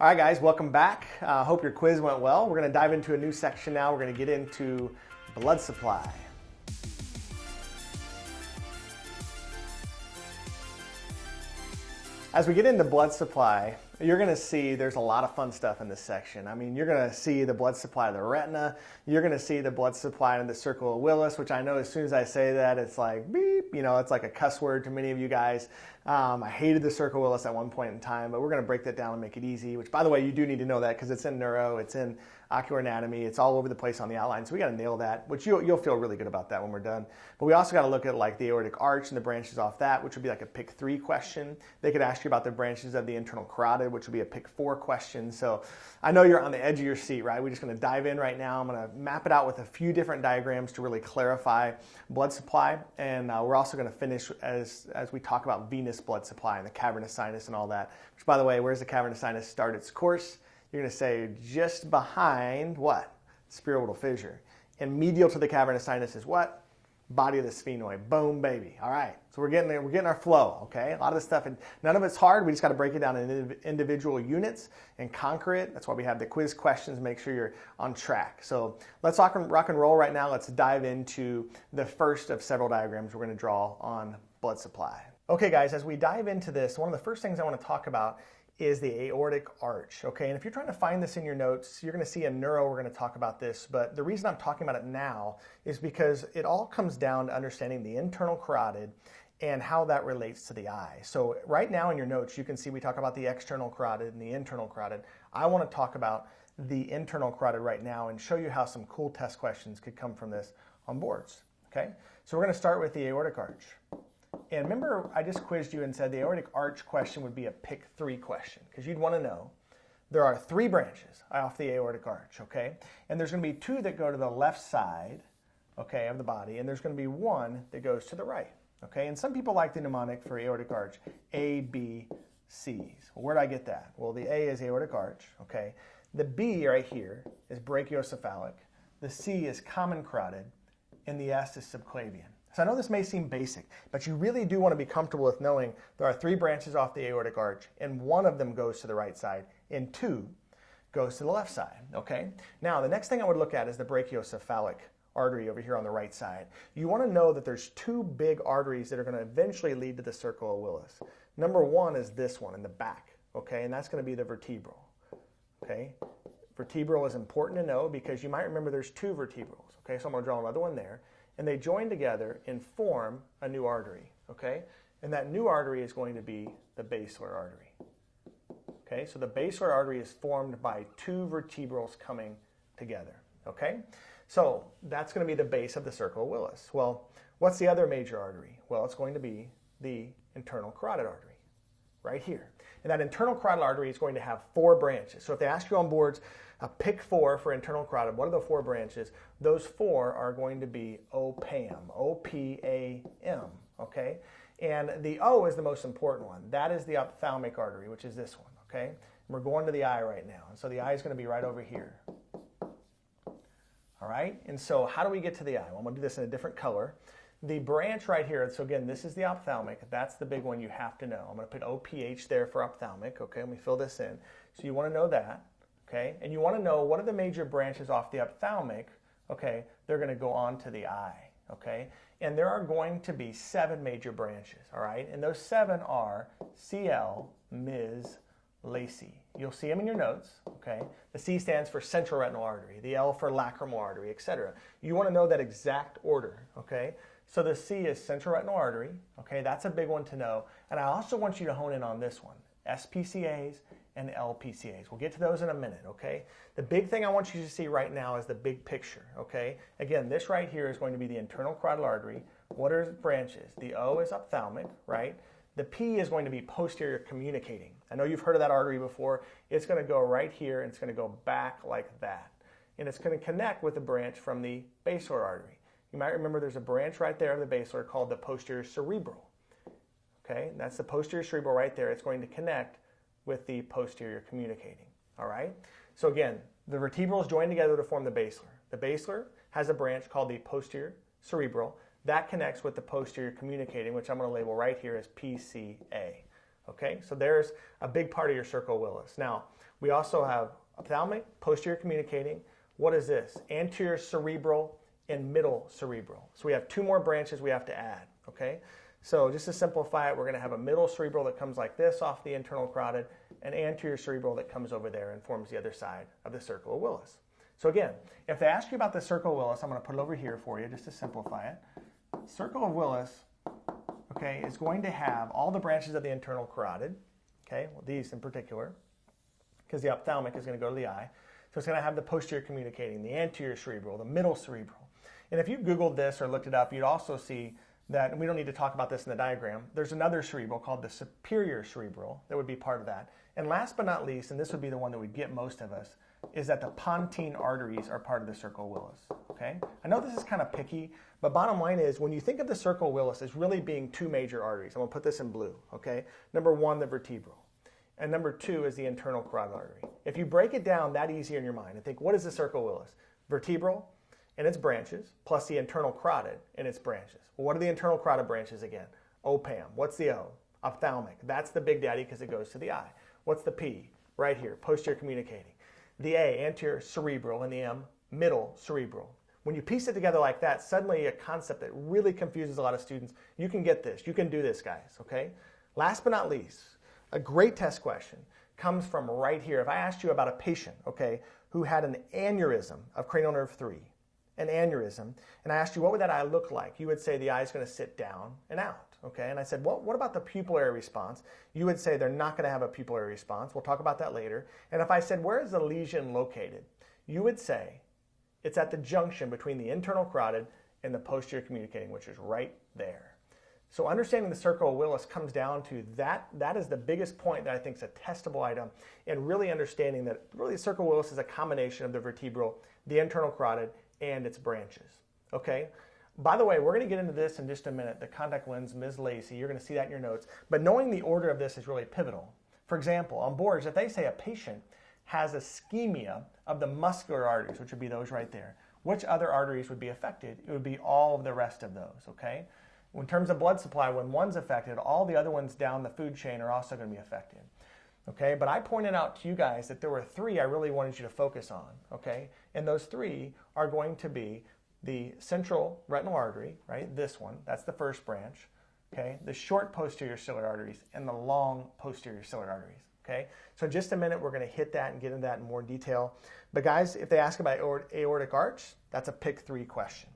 All right, guys, welcome back. Hope your quiz went well. We're going to dive into a new section now. We're going to get into blood supply. As we get into blood supply, you're going to see there's a lot of fun stuff in this section. I mean, you're going to see the blood supply of the retina. You're going to see the blood supply in the circle of Willis, which I know as soon as I say that, it's like beep, it's like a cuss word to many of you guys. I hated the circle of Willis at one point in time, but we're going to break that down and make it easy, which, by the way, you do need to know that because it's in neuro, it's in ocular anatomy, it's all over the place on the outline, so we got to nail that, which you'll feel really good about that when we're done. But we also got to look at like the aortic arch and the branches off that, which would be like a pick 3 question. They could ask you about the branches of the internal carotid, which would be a pick 4 question. So I know you're on the edge of your seat, right? We're just going to dive in right now. I'm going to map it out with a few different diagrams to really clarify blood supply, and we're also going to finish as we talk about venous blood supply and the cavernous sinus and all that, which, by the way, where's the cavernous sinus start its course? You're going to say just behind what? Sphenoidal fissure. And medial to the cavernous sinus is what? Body of the sphenoid. Boom, baby. All right. So we're getting our flow, okay? A lot of this stuff, and none of it's hard. We just got to break it down in individual units and conquer it. That's why we have the quiz questions. Make sure you're on track. So let's rock and roll right now. Let's dive into the first of several diagrams we're going to draw on blood supply. Okay, guys, as we dive into this, one of the first things I want to talk about is the aortic arch, okay? And if you're trying to find this in your notes, you're going to see in neuro we're going to talk about this, but the reason I'm talking about it now is because it all comes down to understanding the internal carotid and how that relates to the eye. So right now in your notes, you can see we talk about the external carotid and the internal carotid. I want to talk about the internal carotid right now and show you how some cool test questions could come from this on boards, okay? So we're going to start with the aortic arch. And remember, I just quizzed you and said the aortic arch question would be a pick 3 question because you'd want to know there are 3 branches off the aortic arch, okay? And there's going to be 2 that go to the left side, okay, of the body, and there's going to be 1 that goes to the right, okay? And some people like the mnemonic for aortic arch, A, B, C's. Well, where did I get that? Well, the A is aortic arch, okay? The B right here is brachiocephalic. The C is common carotid, and the S is subclavian. So I know this may seem basic, but you really do want to be comfortable with knowing there are 3 branches off the aortic arch, and 1 of them goes to the right side, and 2 goes to the left side, okay? Now, the next thing I would look at is the brachiocephalic artery over here on the right side. You want to know that there's 2 big arteries that are going to eventually lead to the circle of Willis. Number 1 is this one in the back, okay? And that's going to be the vertebral, okay? Vertebral is important to know because you might remember there's 2 vertebrals, okay? So I'm going to draw another one there. And they join together and form a new artery, okay? And that new artery is going to be the basilar artery, okay? So the basilar artery is formed by 2 vertebrals coming together, okay? So that's going to be the base of the circle of Willis. Well, what's the other major artery? Well, it's going to be the internal carotid artery right here. And that internal carotid artery is going to have 4 branches. So if they ask you on boards, a pick 4 for internal carotid, what are the 4 branches? Those 4 are going to be OPAM, O-P-A-M, okay? And the O is the most important one. That is the ophthalmic artery, which is this one, okay? And we're going to the eye right now. And so the eye is going to be right over here. All right? And so how do we get to the eye? Well, I'm going to do this in a different color. The branch right here, so again, this is the ophthalmic. That's the big one you have to know. I'm going to put OPH there for ophthalmic, okay? Let me fill this in. So you want to know that. Okay, and you want to know what are the major branches off the ophthalmic, okay, they're going to go on to the eye, okay, and there are going to be 7 major branches, all right, and those 7 are CL, MIS, LACI. You'll see them in your notes, okay. The C stands for central retinal artery, the L for lacrimal artery, etc. You want to know that exact order, okay. So the C is central retinal artery, okay, that's a big one to know, and I also want you to hone in on this one, SPCAs and LPCAs. We'll get to those in a minute, okay? The big thing I want you to see right now is the big picture, okay? Again, this right here is going to be the internal carotid artery. What are its branches? The O is ophthalmic, right? The P is going to be posterior communicating. I know you've heard of that artery before. It's going to go right here, and it's going to go back like that. And it's going to connect with a branch from the basilar artery. You might remember there's a branch right there of the basilar called the posterior cerebral, okay? And that's the posterior cerebral right there. It's going to connect with the posterior communicating, all right? So again, the vertebrals join together to form the basilar. The basilar has a branch called the posterior cerebral. That connects with the posterior communicating, which I'm going to label right here as PCA, Okay, so there's a big part of your circle Willis. Now, we also have ophthalmic, posterior communicating. What is this? Anterior cerebral and middle cerebral. So we have two more branches we have to add, okay? So just to simplify it, we're going to have a middle cerebral that comes like this off the internal carotid, and anterior cerebral that comes over there and forms the other side of the circle of Willis. So again, if they ask you about the circle of Willis, I'm going to put it over here for you just to simplify it. Circle of Willis, okay, is going to have all the branches of the internal carotid, okay, well, these in particular, because the ophthalmic is going to go to the eye. So it's going to have the posterior communicating, the anterior cerebral, the middle cerebral. And if you Googled this or looked it up, you'd also see that, and we don't need to talk about this in the diagram, there's another cerebral called the superior cerebral that would be part of that. And last but not least, and this would be the one that would get most of us, is that the pontine arteries are part of the circle Willis, okay? I know this is kind of picky, but bottom line is when you think of the circle Willis as really being two major arteries, I'm going to put this in blue, okay? Number one, the vertebral. And number two is the internal carotid artery. If you break it down that easy in your mind and think, what is the circle Willis? Vertebral and its branches, plus the internal carotid and its branches. Well, what are the internal carotid branches again? OPAM. What's the O? Ophthalmic. That's the big daddy because it goes to the eye. What's the P? Right here, posterior communicating. The A, anterior cerebral, and the M, middle cerebral. When you piece it together like that, suddenly a concept that really confuses a lot of students, you can get this. You can do this, guys, okay? Last but not least, a great test question comes from right here. If I asked you about a patient, okay, who had an aneurysm of cranial nerve 3, an aneurysm, and I asked you what would that eye look like, you would say the eye is going to sit down and out, okay? And I said, well, what about the pupillary response? You would say they're not going to have a pupillary response. We'll talk about that later. And if I said, where is the lesion located? You would say it's at the junction between the internal carotid and the posterior communicating, which is right there. So understanding the circle of Willis comes down to that. That is the biggest point that I think is a testable item, and really understanding that really the circle of Willis is a combination of the vertebral, the internal carotid, and its branches. Okay? By the way, we're going to get into this in just a minute. The contact lens, Ms. Lacey, you're going to see that in your notes. But knowing the order of this is really pivotal. For example, on boards, if they say a patient has ischemia of the muscular arteries, which would be those right there, which other arteries would be affected? It would be all of the rest of those, okay? In terms of blood supply, when one's affected, all the other ones down the food chain are also going to be affected. Okay, but I pointed out to you guys that there were three I really wanted you to focus on, okay? And those three are going to be the central retinal artery, right? This one, that's the first branch, okay? The short posterior ciliary arteries and the long posterior ciliary arteries, okay? So in just a minute, we're going to hit that and get into that in more detail. But guys, if they ask about aortic arch, that's a pick 3 question.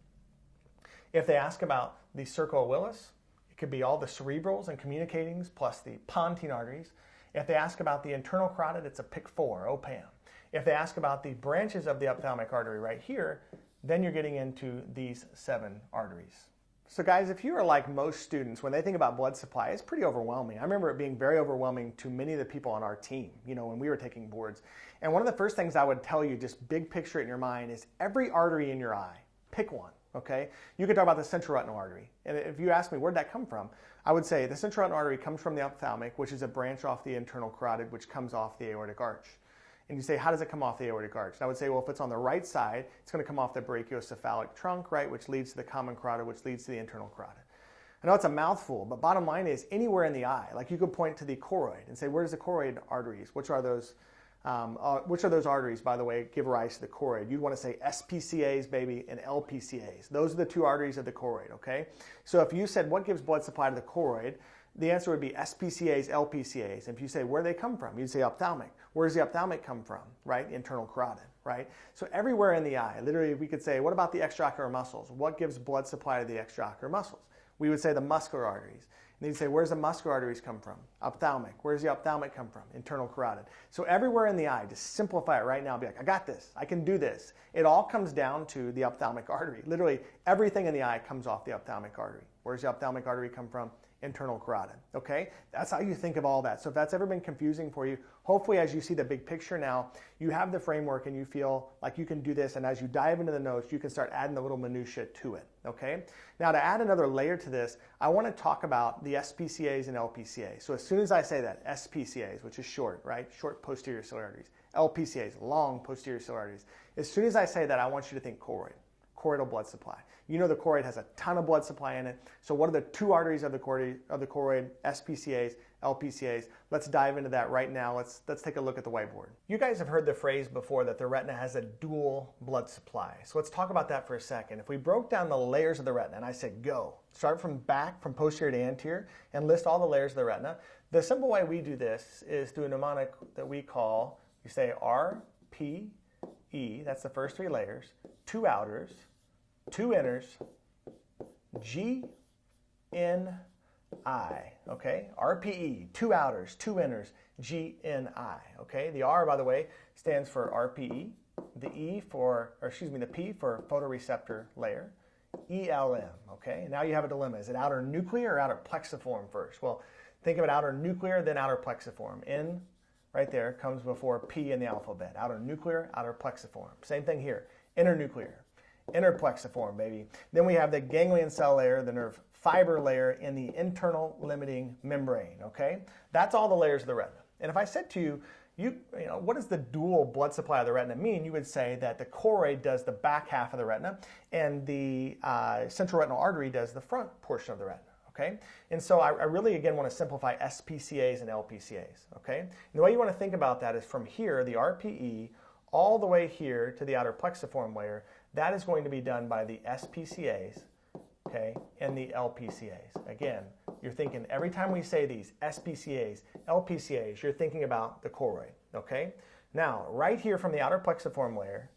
If they ask about the circle of Willis, it could be all the cerebrals and communicatings plus the pontine arteries. If they ask about the internal carotid, it's a pick 4, OPAM. If they ask about the branches of the ophthalmic artery right here, then you're getting into these 7 arteries. So guys, if you are like most students, when they think about blood supply, it's pretty overwhelming. I remember it being very overwhelming to many of the people on our team, you know, when we were taking boards. And one of the first things I would tell you, just big picture it in your mind, is every artery in your eye, pick one. Okay, you could talk about the central retinal artery. And if you ask me, where'd that come from? I would say the central retinal artery comes from the ophthalmic, which is a branch off the internal carotid, which comes off the aortic arch. And you say, how does it come off the aortic arch? And I would say, well, if it's on the right side, it's going to come off the brachiocephalic trunk, right, which leads to the common carotid, which leads to the internal carotid. I know it's a mouthful, but bottom line is anywhere in the eye. Like you could point to the choroid and say, where's the choroid arteries? Which are those arteries, by the way, give rise to the choroid? You'd want to say SPCAs, baby, and LPCAs. Those are the 2 arteries of the choroid, okay? So if you said, what gives blood supply to the choroid? The answer would be SPCAs, LPCAs. And if you say, where do they come from? You'd say ophthalmic. Where does the ophthalmic come from? Right? Internal carotid, right? So everywhere in the eye, literally we could say, what about the extraocular muscles? What gives blood supply to the extraocular muscles? We would say the muscular arteries. And then you'd say, where's the muscular arteries come from? Ophthalmic. Where's the ophthalmic come from? Internal carotid. So everywhere in the eye, just simplify it right now. Be like, I got this. I can do this. It all comes down to the ophthalmic artery. Literally everything in the eye comes off the ophthalmic artery. Where's the ophthalmic artery come from? Internal carotid, okay? That's how you think of all that. So if that's ever been confusing for you, hopefully as you see the big picture now, you have the framework and you feel like you can do this, and as you dive into the notes, you can start adding the little minutia to it, okay? Now to add another layer to this, I want to talk about the SPCAs and LPCAs. So as soon as I say that, SPCAs, which is short, right? Short posterior ciliary arteries. LPCAs, long posterior ciliary arteries. As soon as I say that, I want you to think choroid. Choroidal blood supply. You know the choroid has a ton of blood supply in it. So what are the 2 arteries of the choroid? SPCAs, LPCAs. Let's dive into that right now. Let's take a look at the whiteboard. You guys have heard the phrase before that the retina has a dual blood supply. So let's talk about that for a second. If we broke down the layers of the retina, and I said go, start from back, from posterior to anterior, and list all the layers of the retina. The simple way we do this is through a mnemonic that we call, you say R, P, E, that's the first 3 layers, 2 outers, 2 inners, G, N, I, okay? RPE, 2 outers, 2 inners, GNI, okay? The R, by the way, stands for RPE, the P for photoreceptor layer, ELM, okay? Now you have a dilemma. Is it outer nuclear or outer plexiform first? Well, think of it outer nuclear, then outer plexiform. N, right there, comes before P in the alphabet. Outer nuclear, outer plexiform. Same thing here, internuclear. Inner plexiform, baby. Then we have the ganglion cell layer, the nerve fiber layer, and the internal limiting membrane, okay? That's all the layers of the retina. And if I said to you, what does the dual blood supply of the retina mean? You would say that the choroid does the back half of the retina, and the central retinal artery does the front portion of the retina, okay? And so I really, again, want to simplify SPCAs and LPCAs, okay? And the way you want to think about that is from here, the RPE, all the way here to the outer plexiform layer. That is going to be done by the SPCAs, okay, and the LPCAs. Again, you're thinking every time we say these SPCAs, LPCAs, you're thinking about the choroid, okay? Now, right here from the outer plexiform layer,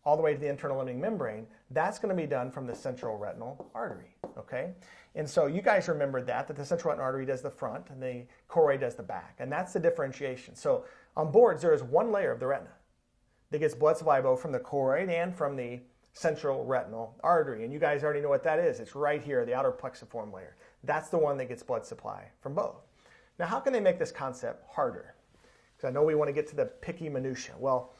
all the way to the internal limiting membrane, that's going to be done from the central retinal artery, okay? And so you guys remembered that the central retinal artery does the front and the choroid does the back, and that's the differentiation. So on boards, there is one layer of the retina that gets blood supply both from the choroid and from the central retinal artery. And you guys already know what that is. It's right here, the outer plexiform layer. That's the one that gets blood supply from both. Now, how can they make this concept harder? Because I know we want to get to the picky minutia. Well,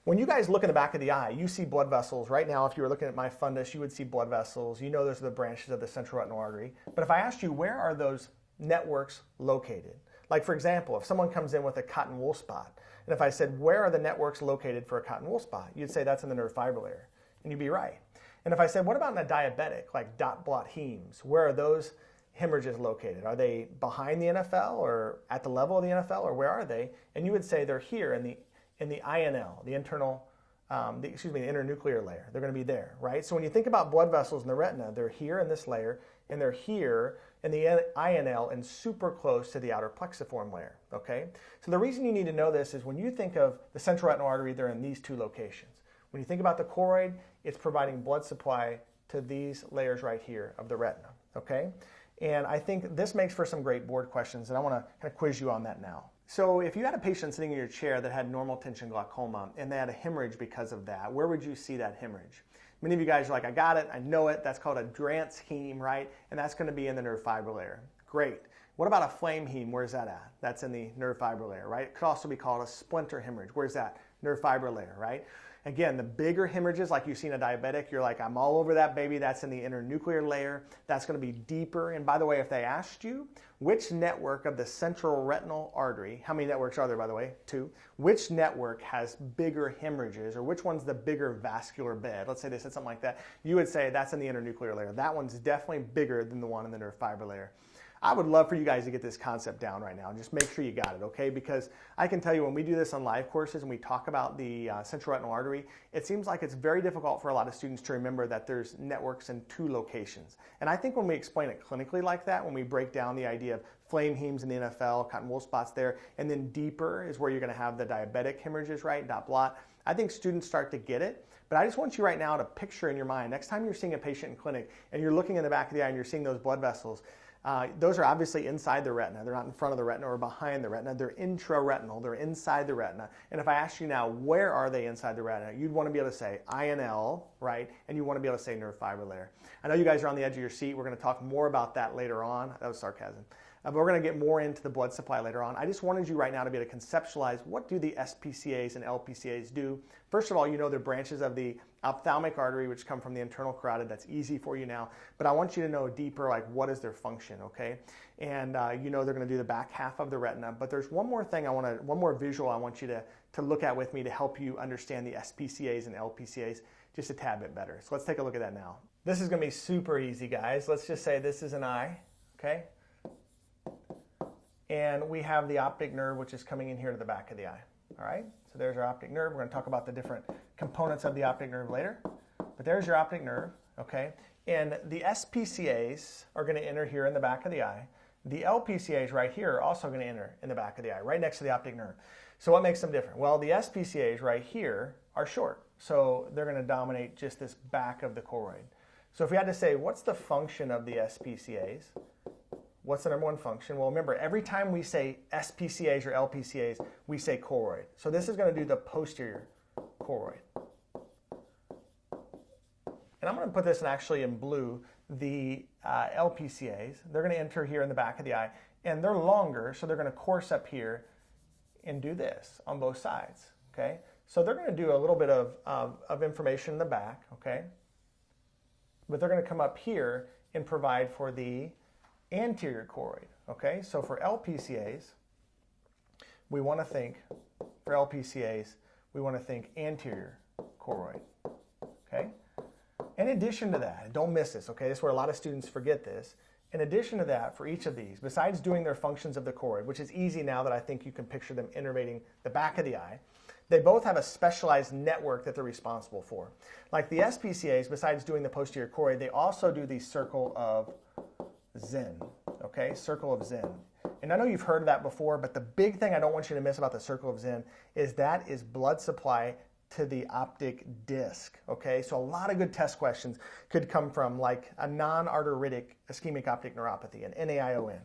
when you guys look in the back of the eye, you see blood vessels. Right now, if you were looking at my fundus, you would see blood vessels. You know those are the branches of the central retinal artery. But if I asked you, where are those networks located? Like, for example, if someone comes in with a cotton wool spot, and if I said, where are the networks located for a cotton wool spot? You'd say that's in the nerve fiber layer. And you'd be right. And if I said, what about in a diabetic, like dot blot hemes? Where are those hemorrhages located? Are they behind the NFL or at the level of the NFL, or where are they? And you would say they're here in the INL, the internal, the internuclear layer. They're going to be there, right? So when you think about blood vessels in the retina, they're here in this layer, and they're here in the INL and super close to the outer plexiform layer, okay? So the reason you need to know this is when you think of the central retinal artery, they're in these 2 locations. When you think about the choroid, it's providing blood supply to these layers right here of the retina, okay? And I think this makes for some great board questions, and I want to kind of quiz you on that now. So if you had a patient sitting in your chair that had normal tension glaucoma and they had a hemorrhage because of that, where would you see that hemorrhage? Many of you guys are like, I got it, I know it, that's called a Drance heme, right? And that's going to be in the nerve fiber layer. Great. What about a flame heme? Where's that at? That's in the nerve fiber layer, right? It could also be called a splinter hemorrhage. Where's that? Nerve fiber layer, right? Again, the bigger hemorrhages, like you see in a diabetic, you're like, I'm all over that, baby. That's in the internuclear layer. That's going to be deeper. And by the way, if they asked you which network of the central retinal artery, how many networks are there, by the way? 2. Which network has bigger hemorrhages, or which one's the bigger vascular bed? Let's say they said something like that. You would say that's in the internuclear layer. That one's definitely bigger than the one in the nerve fiber layer. I would love for you guys to get this concept down right now and just make sure you got it, okay? Because I can tell you when we do this on live courses and we talk about the central retinal artery, it seems like it's very difficult for a lot of students to remember that there's networks in 2 locations. And I think when we explain it clinically like that, when we break down the idea of flame hemes in the NFL, cotton wool spots there, and then deeper is where you're gonna have the diabetic hemorrhages, right, dot blot, I think students start to get it. But I just want you right now to picture in your mind, next time you're seeing a patient in clinic and you're looking in the back of the eye and you're seeing those blood vessels, those are obviously inside the retina. They're not in front of the retina or behind the retina. They're intraretinal. They're inside the retina. And if I ask you now, where are they inside the retina? You'd want to be able to say INL, right? And you want to be able to say nerve fiber layer. I know you guys are on the edge of your seat. We're going to talk more about that later on. That was sarcasm. But we're going to get more into the blood supply later on. I just wanted you right now to be able to conceptualize what do the SPCAs and LPCAs do. First of all, you know they're branches of the ophthalmic artery, which come from the internal carotid. That's easy for you now. But I want you to know deeper, like what is their function, okay? And you know they're going to do the back half of the retina. But there's one more thing one more visual I want you to look at with me to help you understand the SPCAs and LPCAs just a tad bit better. So let's take a look at that now. This is going to be super easy, guys. Let's just say this is an eye, okay? and we have the optic nerve, which is coming in here to the back of the eye. All right, so there's our optic nerve. We're going to talk about the different components of the optic nerve later, but there's your optic nerve, okay? And the SPCAs are going to enter here in the back of the eye. The LPCAs right here are also going to enter in the back of the eye, right next to the optic nerve. So what makes them different? Well, the SPCAs right here are short, so they're going to dominate just this back of the choroid. So if we had to say, what's the function of the SPCAs? What's the number one function? Well, remember, every time we say SPCAs or LPCAs, we say choroid. So this is going to do the posterior choroid. And I'm going to put this actually in blue, the LPCAs. They're going to enter here in the back of the eye, and they're longer, so they're going to course up here and do this on both sides, okay? So they're going to do a little bit of information in the back, okay? But they're going to come up here and provide for the anterior choroid, okay? So for LPCAs, we want to think anterior choroid, okay? In addition to that, don't miss this, okay? This is where a lot of students forget this. In addition to that, for each of these, besides doing their functions of the choroid, which is easy now that I think you can picture them innervating the back of the eye, they both have a specialized network that they're responsible for. Like the SPCAs, besides doing the posterior choroid, they also do the circle of Zinn, okay? Circle of Zinn. And I know you've heard of that before, but the big thing I don't want you to miss about the circle of Zinn is that is blood supply to the optic disc, okay? So a lot of good test questions could come from like a non-arteritic ischemic optic neuropathy, an NAION,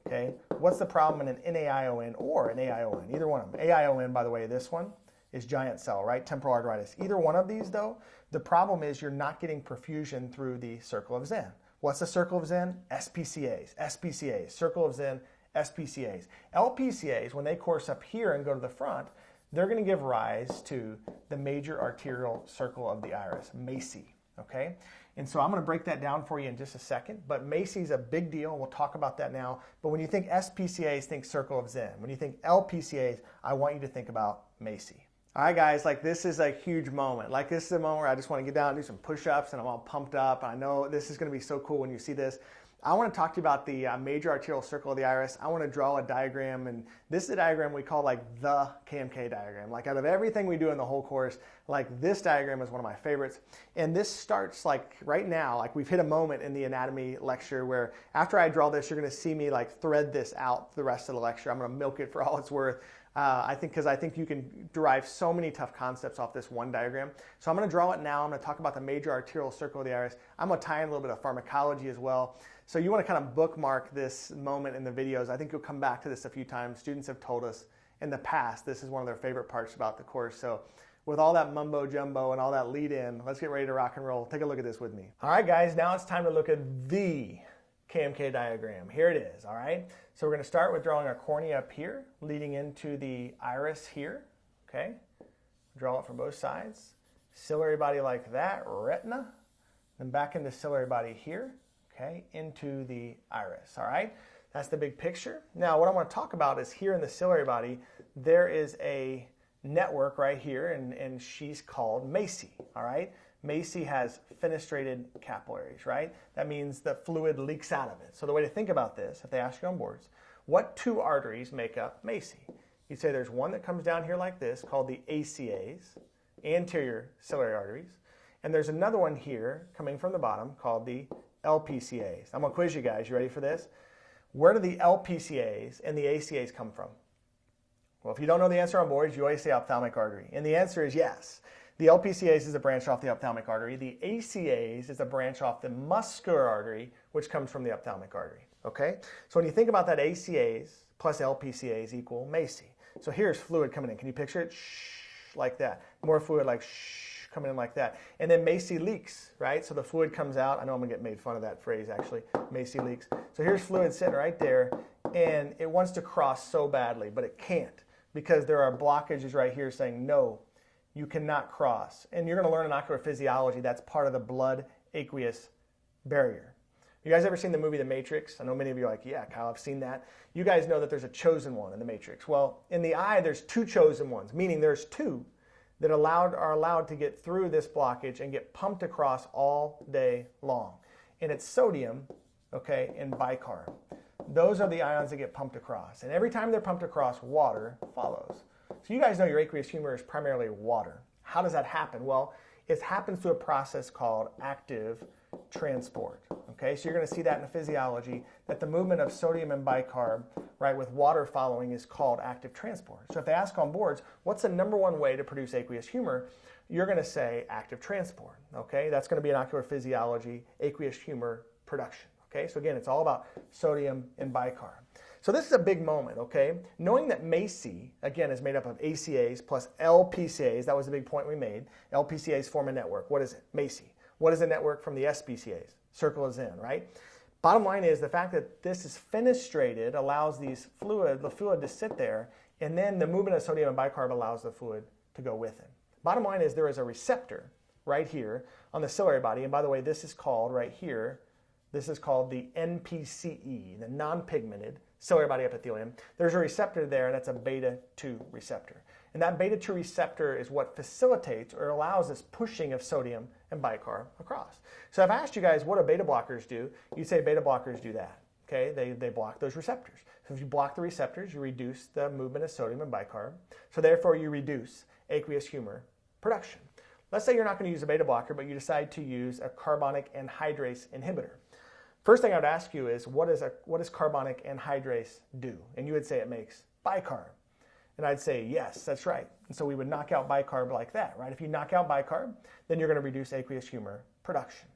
okay? What's the problem in an NAION or an AION? Either one of them. AION, by the way, this one is giant cell, right? Temporal arteritis. Either one of these, though, the problem is you're not getting perfusion through the circle of Zinn. What's the circle of Zinn? SPCAs, SPCAs, circle of Zinn, SPCAs. LPCAs, when they course up here and go to the front, they're going to give rise to the major arterial circle of the iris, MACI, okay? And so I'm going to break that down for you in just a second, but MACI is a big deal. We'll talk about that now. But when you think SPCAs, think circle of Zinn. When you think LPCAs, I want you to think about MACI. All right, guys, like this is a huge moment. Like this is a moment where I just want to get down and do some push-ups and I'm all pumped up. I know this is going to be so cool when you see this. I want to talk to you about the major arterial circle of the iris. I want to draw a diagram, and this is a diagram we call like the KMK diagram. Like out of everything we do in the whole course, like this diagram is one of my favorites. And this starts like right now, like we've hit a moment in the anatomy lecture where after I draw this, you're going to see me like thread this out the rest of the lecture. I'm going to milk it for all it's worth. Because I think you can derive so many tough concepts off this one diagram. So I'm going to draw it now. I'm going to talk about the major arterial circle of the iris. I'm going to tie in a little bit of pharmacology as well. So you want to kind of bookmark this moment in the videos. I think you'll come back to this a few times. Students have told us in the past this is one of their favorite parts about the course. So with all that mumbo jumbo and all that lead in, let's get ready to rock and roll. Take a look at this with me. All right, guys, now it's time to look at the KMK diagram. Here it is, all right? So we're going to start with drawing our cornea up here, leading into the iris here, okay? Draw it from both sides. Ciliary body like that, retina, then back into ciliary body here, okay, into the iris, all right? That's the big picture. Now, what I want to talk about is here in the ciliary body, there is a network right here, and she's called MACI, all right? MACI has fenestrated capillaries, right? That means the fluid leaks out of it. So the way to think about this, if they ask you on boards, what two arteries make up MACI? You'd say there's one that comes down here like this called the ACAs, anterior ciliary arteries, and there's another one here coming from the bottom called the LPCAs. I'm going to quiz you guys. You ready for this? Where do the LPCAs and the ACAs come from? Well, if you don't know the answer on boards, you always say ophthalmic artery. And the answer is yes. The LPCAs is a branch off the ophthalmic artery. The ACAs is a branch off the muscular artery, which comes from the ophthalmic artery. Okay? So when you think about that, ACAs plus LPCAs equal MACI. So here's fluid coming in. Can you picture it? Shh, like that. More fluid like shh, coming in like that. And then MACI leaks, right? So the fluid comes out. I know I'm going to get made fun of that phrase, actually. MACI leaks. So here's fluid sitting right there, and it wants to cross so badly, but it can't because there are blockages right here saying no. You cannot cross. And you're going to learn in ocular physiology that's part of the blood aqueous barrier. You guys ever seen the movie The Matrix? I know many of you are like, yeah, Kyle, I've seen that. You guys know that there's a chosen one in The Matrix. Well, in the eye, there's two chosen ones, meaning there's two that are allowed to get through this blockage and get pumped across all day long. And it's sodium, okay, and bicarb. those are the ions that get pumped across. And every time they're pumped across, water follows. So you guys know your aqueous humor is primarily water. How does that happen? Well, it happens through a process called active transport. Okay, so you're going to see that in the physiology, that the movement of sodium and bicarb, right, with water following is called active transport. So if they ask on boards, what's the number one way to produce aqueous humor? You're going to say active transport. Okay, that's going to be in ocular physiology, aqueous humor production. Okay, so again, it's all about sodium and bicarb. So this is a big moment, okay? Knowing that MACI, again, is made up of ACAs plus LPCAs, that was the big point we made. LPCAs form a network. What is it? MACI. What is a network from the SPCAs? Circle is in, right? Bottom line is the fact that this is fenestrated allows the fluid to sit there, and then the movement of sodium and bicarb allows the fluid to go with it. Bottom line is there is a receptor right here on the ciliary body, and by the way, this is called right here, this is called the NPCE, the non-pigmented ciliary body epithelium. There's a receptor there, and that's a beta-2 receptor. And that beta-2 receptor is what facilitates or allows this pushing of sodium and bicarb across. So if I asked you guys what do beta blockers do, you'd say beta blockers do that. Okay, they block those receptors. So if you block the receptors, you reduce the movement of sodium and bicarb. So therefore, you reduce aqueous humor production. Let's say you're not going to use a beta blocker, but you decide to use a carbonic anhydrase inhibitor. First thing I would ask you is, what does carbonic anhydrase do? And you would say it makes bicarb. And I'd say, yes, that's right. And so we would knock out bicarb like that, right? If you knock out bicarb, then you're going to reduce aqueous humor production.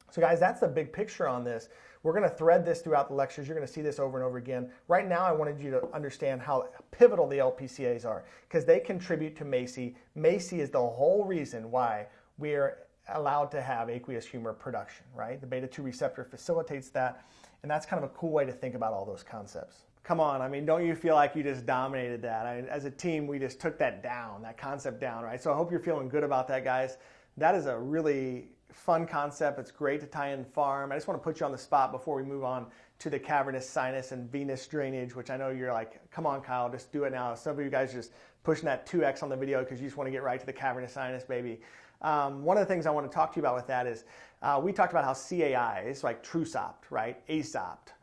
So guys, that's the big picture on this. We're going to thread this throughout the lectures. You're going to see this over and over again. Right now, I wanted you to understand how pivotal the LPCAs are because they contribute to MACI. MACI is the whole reason why we are allowed to have aqueous humor production, right? The beta-2 receptor facilitates that, and that's kind of a cool way to think about all those concepts. Come on, I mean, don't you feel like you just dominated that? As a team, we just took that down, that concept down, right? So I hope you're feeling good about that, guys. That is a really fun concept. It's great to tie in pharm. I just want to put you on the spot before we move on to the cavernous sinus and venous drainage, which I know you're like, come on, Kyle, just do it now. Some of you guys are just pushing that 2x on the video because you just want to get right to the cavernous sinus, baby. One of the things I want to talk to you about with that is we talked about how CAIs, like Trusopt, right, Asopt.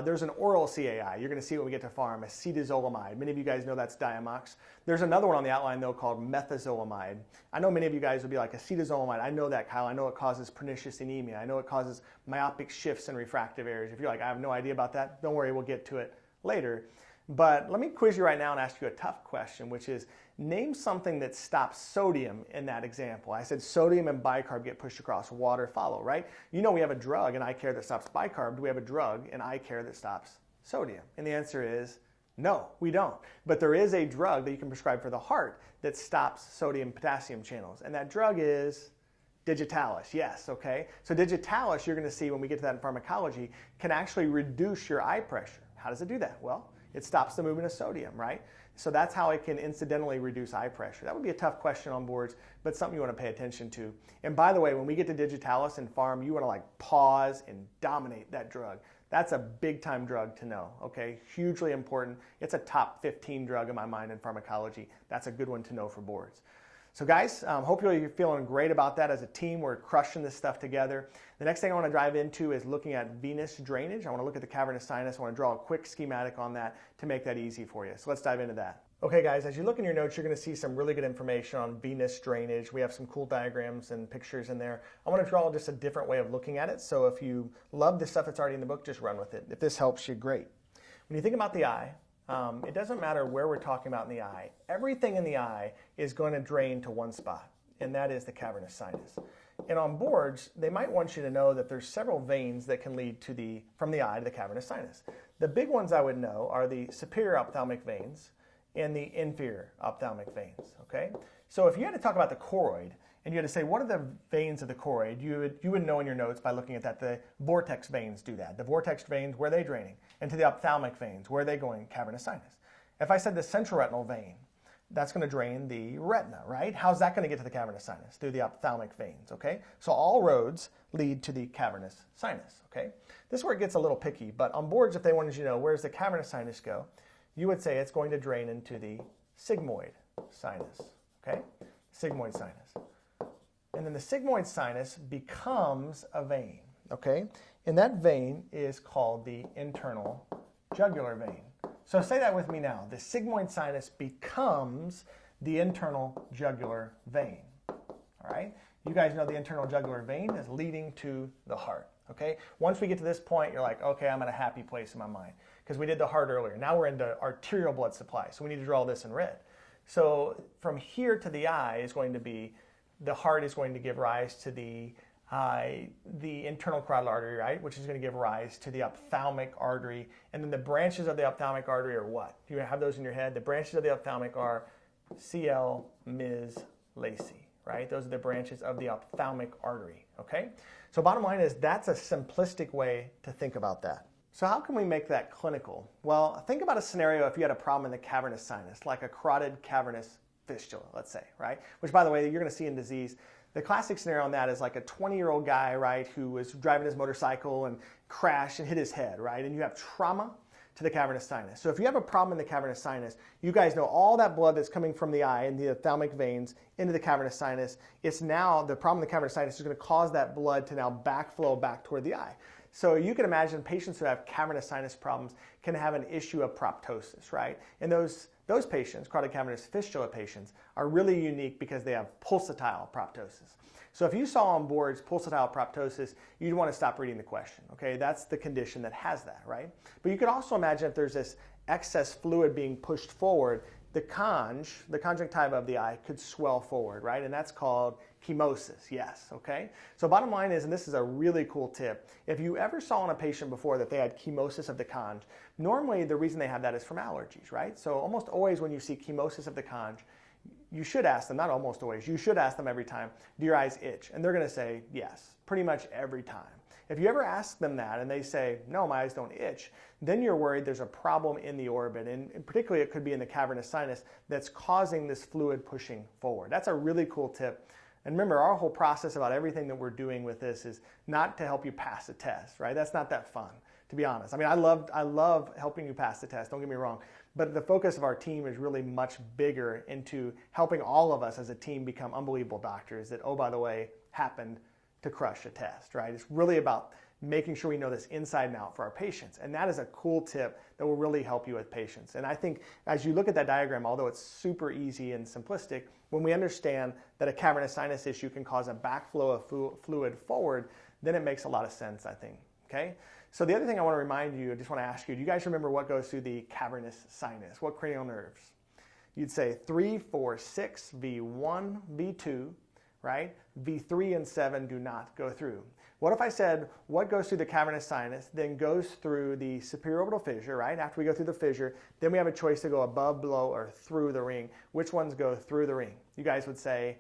There's an oral CAI. You're going to see when we get to pharm, acetazolamide. Many of you guys know that's Diamox. There's another one on the outline, though, called methazolamide. I know many of you guys will be like, acetazolamide, I know that, Kyle. I know it causes pernicious anemia. I know it causes myopic shifts in refractive areas. If you're like, I have no idea about that, don't worry, we'll get to it later. But let me quiz you right now and ask you a tough question, which is, name something that stops sodium in that example. I said sodium and bicarb get pushed across, water follow, right? You know we have a drug in eye care that stops bicarb. Do we have a drug in eye care that stops sodium? And the answer is no, we don't. But there is a drug that you can prescribe for the heart that stops sodium-potassium channels, and that drug is digitalis, yes, okay? So digitalis, you're going to see when we get to that in pharmacology, can actually reduce your eye pressure. How does it do that? Well, it stops the movement of sodium, right? So that's how it can incidentally reduce eye pressure. That would be a tough question on boards, but something you want to pay attention to. And by the way, when we get to digitalis and pharm, you want to like pause and dominate that drug. That's a big time drug to know, okay? Hugely important. It's a top 15 drug in my mind in pharmacology. That's a good one to know for boards. So guys, hopefully you're feeling great about that as a team. We're crushing this stuff together. The next thing I want to dive into is looking at venous drainage. I want to look at the cavernous sinus. I want to draw a quick schematic on that to make that easy for you. So let's dive into that. Okay guys, as you look in your notes, you're going to see some really good information on venous drainage. We have some cool diagrams and pictures in there. I want to draw just a different way of looking at it. So if you love the stuff that's already in the book, just run with it. If this helps you, great. When you think about the eye, it doesn't matter where we're talking about in the eye. Everything in the eye is going to drain to one spot, and that is the cavernous sinus. And on boards, they might want you to know that there's several veins that can lead to from the eye to the cavernous sinus. The big ones I would know are the superior ophthalmic veins and the inferior ophthalmic veins, okay? So if you had to talk about the choroid, and you had to say, what are the veins of the choroid? You would know in your notes by looking at that. The vortex veins do that. The vortex veins, where are they draining? And to the ophthalmic veins, where are they going? Cavernous sinus. If I said the central retinal vein, that's going to drain the retina, right? How's that going to get to the cavernous sinus? Through the ophthalmic veins, okay? So all roads lead to the cavernous sinus, okay? This is where it gets a little picky, but on boards, if they wanted you to know, where's the cavernous sinus go? You would say it's going to drain into the sigmoid sinus, okay? Sigmoid sinus. And then the sigmoid sinus becomes a vein, okay? And that vein is called the internal jugular vein. So say that with me now. The sigmoid sinus becomes the internal jugular vein, all right? You guys know the internal jugular vein is leading to the heart, okay? Once we get to this point, you're like, okay, I'm at a happy place in my mind because we did the heart earlier. Now we're into arterial blood supply, so we need to draw this in red. So from here to the eye is going to be, the heart is going to give rise to the internal carotid artery, right, which is going to give rise to the ophthalmic artery. And then the branches of the ophthalmic artery are what? Do you have those in your head? The branches of the ophthalmic are CL, Ms, Lacey, right? Those are the branches of the ophthalmic artery, okay? So bottom line is that's a simplistic way to think about that. So how can we make that clinical? Well, think about a scenario if you had a problem in the cavernous sinus, like a carotid cavernous fistula, let's say, right? Which, by the way, you're going to see in disease. The classic scenario on that is like a 20-year-old guy, right, who was driving his motorcycle and crashed and hit his head, right? And you have trauma to the cavernous sinus. So if you have a problem in the cavernous sinus, you guys know all that blood that's coming from the eye and the ophthalmic veins into the cavernous sinus, it's now, the problem in the cavernous sinus is going to cause that blood to now backflow back toward the eye. So you can imagine patients who have cavernous sinus problems can have an issue of proptosis, right? And those patients, carotid cavernous fistula patients, are really unique because they have pulsatile proptosis. So if you saw on boards pulsatile proptosis, you'd want to stop reading the question, okay? That's the condition that has that, right? But you could also imagine if there's this excess fluid being pushed forward, the conjunctiva of the eye could swell forward, right? And that's called chemosis, yes, okay? So bottom line is, and this is a really cool tip, if you ever saw in a patient before that they had chemosis of the conj, normally the reason they have that is from allergies, right? So almost always when you see chemosis of the conj, you should ask them, not almost always, you should ask them every time, do your eyes itch? And they're gonna say yes, pretty much every time. If you ever ask them that and they say, no, my eyes don't itch, then you're worried there's a problem in the orbit, and particularly it could be in the cavernous sinus that's causing this fluid pushing forward. That's a really cool tip. And remember, our whole process about everything that we're doing with this is not to help you pass a test, right? That's not that fun, to be honest. I mean, I love helping you pass the test, don't get me wrong, but the focus of our team is really much bigger into helping all of us as a team become unbelievable doctors that, oh, by the way, happened to crush a test, right? It's really about making sure we know this inside and out for our patients. And that is a cool tip that will really help you with patients. And I think as you look at that diagram, although it's super easy and simplistic, when we understand that a cavernous sinus issue can cause a backflow of fluid forward, then it makes a lot of sense, I think, okay? So the other thing I want to remind you, I just want to ask you, do you guys remember what goes through the cavernous sinus? What cranial nerves? You'd say 3, 4, 6, V1, V2, right? V3 and 7 do not go through. What if I said what goes through the cavernous sinus, then goes through the superior orbital fissure, right? After we go through the fissure, then we have a choice to go above, below, or through the ring. Which ones go through the ring? You guys would say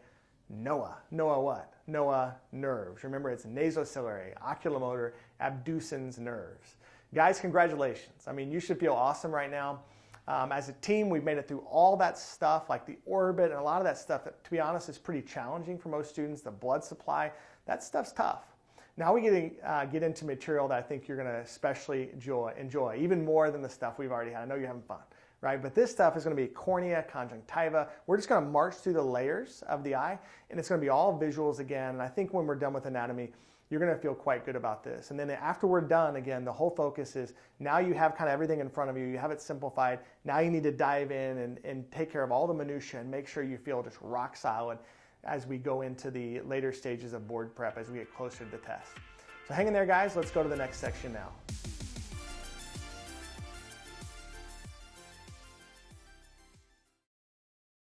NOA. NOA what? NOA nerves. Remember, it's nasociliary, oculomotor, abducens nerves. Guys, congratulations. I mean, you should feel awesome right now. As a team, we've made it through all that stuff, like the orbit and a lot of that stuff that, to be honest, is pretty challenging for most students. The blood supply, that stuff's tough. Now we get into material that I think you're going to especially enjoy, even more than the stuff we've already had. I know you're having fun, right? But this stuff is going to be cornea, conjunctiva. We're just going to march through the layers of the eye, and it's going to be all visuals again. And I think when we're done with anatomy, you're going to feel quite good about this. And then after we're done, again, the whole focus is now you have kind of everything in front of you. You have it simplified. Now you need to dive in and take care of all the minutia and make sure you feel just rock solid as we go into the later stages of board prep as we get closer to the test. So hang in there, guys. Let's go to the next section now.